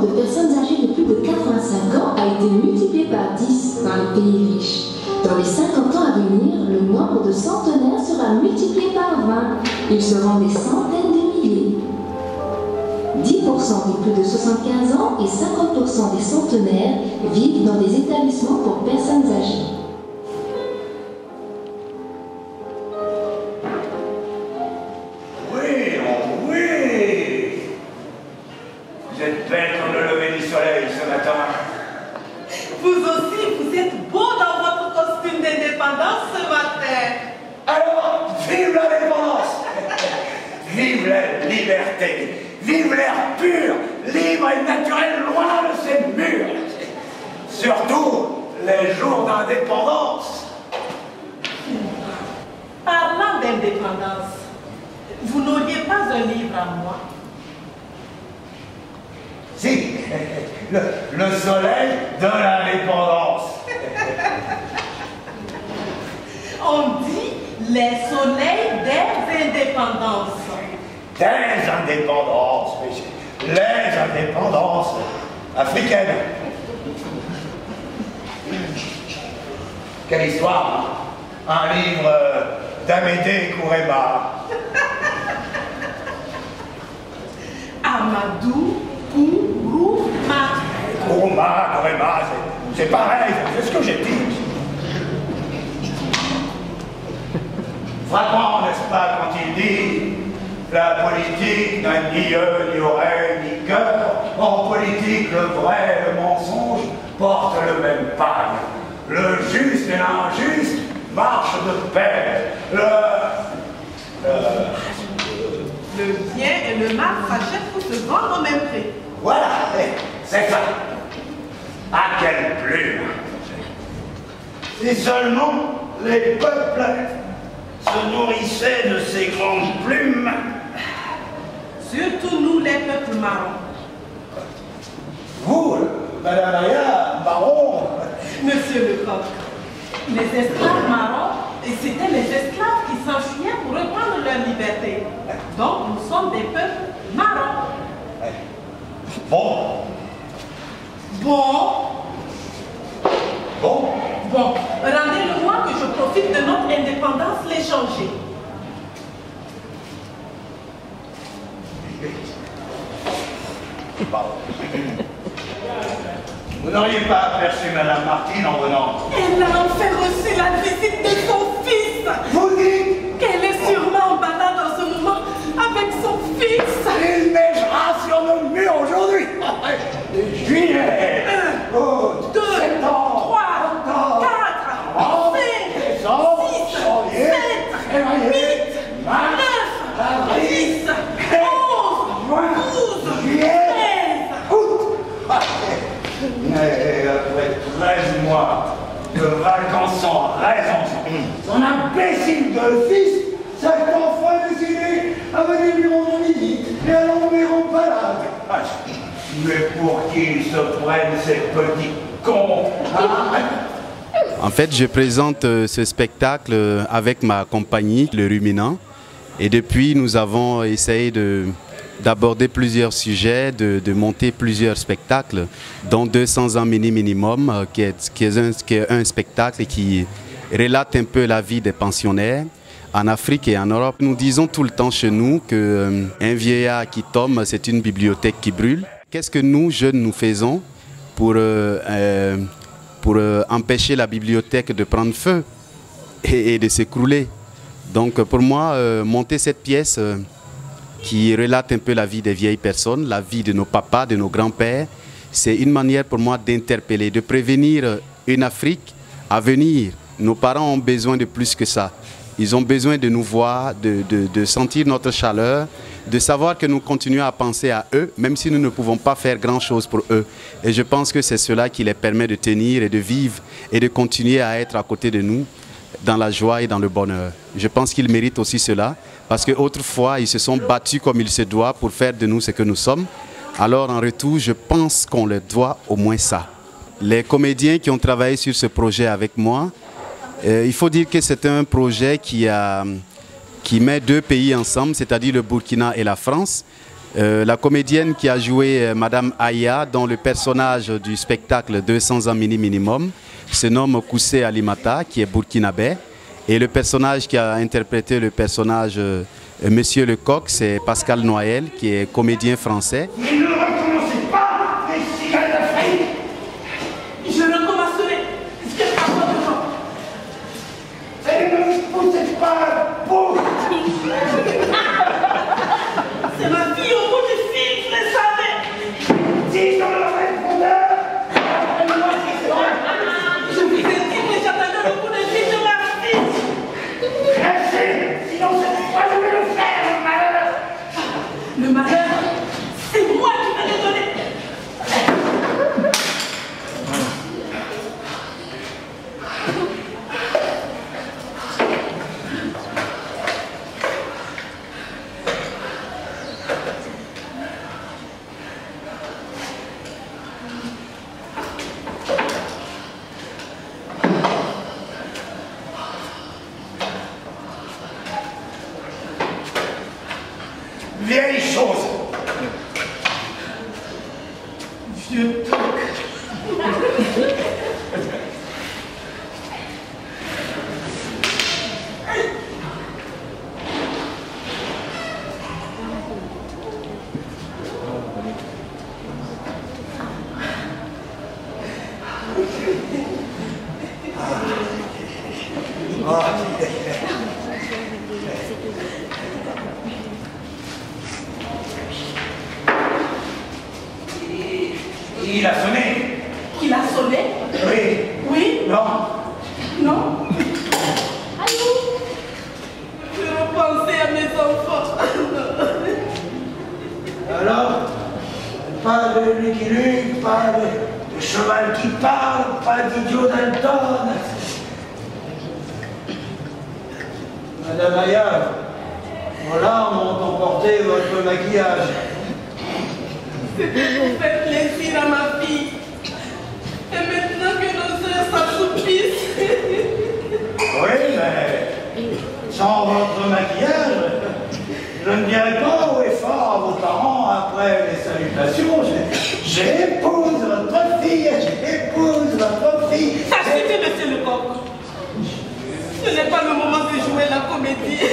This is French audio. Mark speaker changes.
Speaker 1: de personnes âgées de plus de 85 ans a été multiplié par 10 dans les pays riches. Dans les 50 ans à venir, le nombre de centenaires sera multiplié par 20. Ils seront des centaines de milliers. 10% des plus de 75 ans et 50% des centenaires vivent dans des établissements pour personnes âgées.
Speaker 2: Oui, oh oui! Vous êtes belle comme le lever du soleil ce matin.
Speaker 3: Vous aussi, vous êtes beau dans votre costume d'indépendance ce matin.
Speaker 2: Alors, vive l'indépendance! Vive la liberté! Vive l'air pur, libre et naturel, loin de ces murs! Surtout les jours d'indépendance!
Speaker 3: Parlant d'indépendance, vous n'auriez pas un livre à moi?
Speaker 2: Si, le soleil de l'indépendance.
Speaker 3: On dit les soleils des indépendances.
Speaker 2: Des indépendances, les indépendances africaines. Quelle histoire, hein? Un livre d'Amédée Kouréma.
Speaker 3: Amadou Kourouma.
Speaker 2: Kouréma, c'est pareil, c'est ce que j'ai dit. Frappant, n'est-ce pas, quand il dit la politique n'a ni yeux, ni oreilles, ni cœur. En politique, le vrai et le mensonge portent le même pagne. Le juste et l'injuste marchent de pair.
Speaker 3: Le bien et le mal s'achètent pour se vendre au même prix.
Speaker 2: Voilà, c'est ça. À quelle plume! Si seulement les peuples se nourrissaient de ces grandes plumes.
Speaker 3: Surtout nous, les peuples marrons.
Speaker 2: Vous, Madame Aya, marron.
Speaker 3: Monsieur Lecoq, les esclaves marrons, et c'étaient les esclaves qui s'enfuyaient pour reprendre leur liberté. Donc nous sommes des peuples marrons.
Speaker 2: Bon.
Speaker 3: Bon.
Speaker 2: Bon.
Speaker 3: Bon, rendez-le-moi que je profite de notre indépendance l'échanger.
Speaker 2: Pardon. Vous n'auriez pas aperçu Madame Martine en venant?
Speaker 3: Elle a enfin reçu la visite de son fils.
Speaker 2: Vous dites
Speaker 3: qu'elle est sûrement en balade en ce moment avec son fils.
Speaker 2: Il neigera sur nos murs aujourd'hui. Juillet, août,
Speaker 3: 2, 3,
Speaker 2: septembre,
Speaker 3: 4, 5, 6, 7, 8, 9, 10, 11, 12,
Speaker 2: juillet,
Speaker 3: 13,
Speaker 2: août. Mais après 13 mois de vacances sans raison, son imbécile de fils s'est enfin décidé à venir lui rendre visite et à l'emmener en balade. Mais pour qui ils se prennent ces petits cons, hein?
Speaker 4: En fait, je présente ce spectacle avec ma compagnie, Le Ruminant. Et depuis, nous avons essayé d'aborder plusieurs sujets, de monter plusieurs spectacles, dont 200 ans minimum, qui est un spectacle qui relate un peu la vie des pensionnaires en Afrique et en Europe. Nous disons tout le temps chez nous qu'un vieillard qui tombe, c'est une bibliothèque qui brûle. Qu'est-ce que nous, jeunes, nous faisons pour empêcher la bibliothèque de prendre feu et de s'écrouler? Donc pour moi, monter cette pièce qui relate un peu la vie des vieilles personnes, la vie de nos papas, de nos grands-pères, c'est une manière pour moi d'interpeller, de prévenir une Afrique à venir. Nos parents ont besoin de plus que ça. Ils ont besoin de nous voir, de sentir notre chaleur, de savoir que nous continuons à penser à eux, même si nous ne pouvons pas faire grand-chose pour eux. Et je pense que c'est cela qui les permet de tenir et de vivre et de continuer à être à côté de nous dans la joie et dans le bonheur. Je pense qu'ils méritent aussi cela, parce qu'autrefois, ils se sont battus comme il se doit pour faire de nous ce que nous sommes. Alors en retour, je pense qu'on leur doit au moins ça. Les comédiens qui ont travaillé sur ce projet avec moi, il faut dire que c'est un projet qui met deux pays ensemble, c'est-à-dire le Burkina et la France. La comédienne qui a joué Madame Aya dans le personnage du spectacle 200 ans minimum se nomme Koussé Alimata, qui est burkinabé. Et le personnage qui a interprété le personnage Monsieur Lecoq, c'est Pascal Noël, qui est comédien français.
Speaker 2: Mais ne recommencez pas les cigales d'Afrique.
Speaker 3: Je recommencerai. Est-ce que ça va de moi?
Speaker 2: Et ne me poussez pas pour...
Speaker 3: C'est ma fille au bout du fil, je le savais.
Speaker 2: Si dans le répondeur,
Speaker 3: Je vous ai dit que j'attendais le coup de fil de ma fille.
Speaker 2: restez, sinon cette fois je vais le faire, le malheur.
Speaker 3: Le malheur, c'est moi qui vais le donner.
Speaker 2: Vieille chose.
Speaker 3: Vieux toc.
Speaker 2: Il a sonné.
Speaker 3: Il a sonné?
Speaker 2: Oui.
Speaker 3: Oui?
Speaker 2: Non.
Speaker 3: Non? Allô? Je repensais à mes enfants.
Speaker 2: Alors, pas de Lucky Luke, pas de cheval qui parle, pas d'idiot Dalton. Madame Aya, vos larmes ont emporté votre maquillage.
Speaker 3: C'était pour faire plaisir à ma fille. Et maintenant que nos œufs s'assoupissent.
Speaker 2: Oui, mais sans votre maquillage, je ne dirai pas haut et fort à vos parents après les salutations. J'épouse votre fille, j'épouse votre fille.
Speaker 3: Ça suffit, monsieur Lecoq. Ce n'est pas le moment de jouer la comédie.